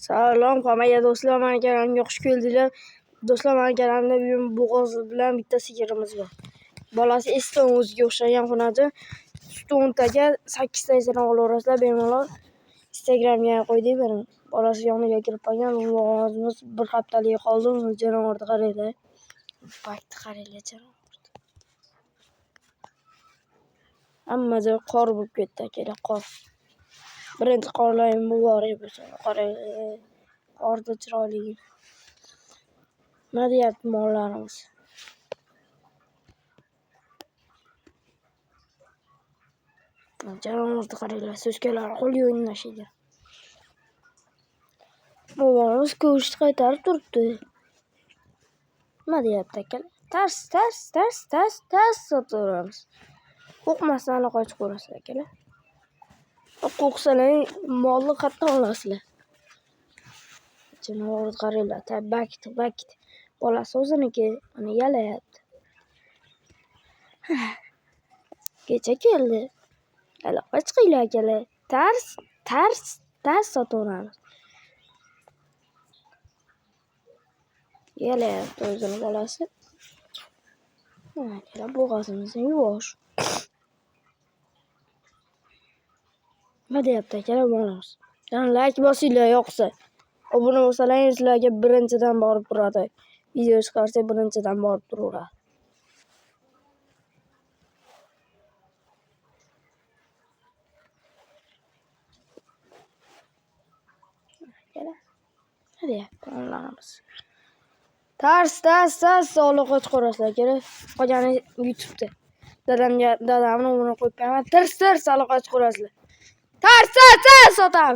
Salom, qamaga do'stlar, meni kanalga xush keldinglar. Do'stlar, meni kanalimda bugun bo'g'oz bilan bitta sigirimiz bor. Bolasi esdan o'ziga o'xshagan xonadi. Suti 10 taga 8 tadan olaverasizlar bemalol. Instagramga qo'ydik buni. Bolasi yoniga kirib qolgan. Bo'g'ozimiz bir haftalik qoldi. Uni janovorni qaranglar. Bakni qaranglar janovorni. Hamma joy qor bo'lib ketdi, akalar, qor. Birinchi qorlarim muborak bo'lsin. Qaranglar. Qorda chiroyli. Nima deyapti mollarimiz? Janovorni qaranglar, so'skalari qo'lga o'ynashadi. Mollarimiz go'sht qaytarib turibdi. Nima deyapti akalar? Tars sotaveramiz. Qo'rqmasdan qochib ko'rasizlar akalar. Qo'rqsalar molni qatdan olasizlar. Janovorni qaranglar, bakti. Bolasi o'ziniki, mana yalayapti. Kecha keldi. Aloqa chiqinglar akalar. Tars sotaveramiz. Yalayapti o'zini bolasi. Akalar, bo'g'ozimizni yuvosh. Nima deyapti akalar bolamiz? Like bosinglar yoqsa. Obuna bo'lsalaringiz sizlarga birinchidan borib turadi. Video chiqarsa birinchidan borib turaveradi. Hadi onlarimiz. Tars sog'liqqa chiqarasizlar kerak. Qolgani YouTube'da. Dadamni buni qo'yib qo'yaman. Tars sog'liqqa chiqarasizlar. Tars sotamiz.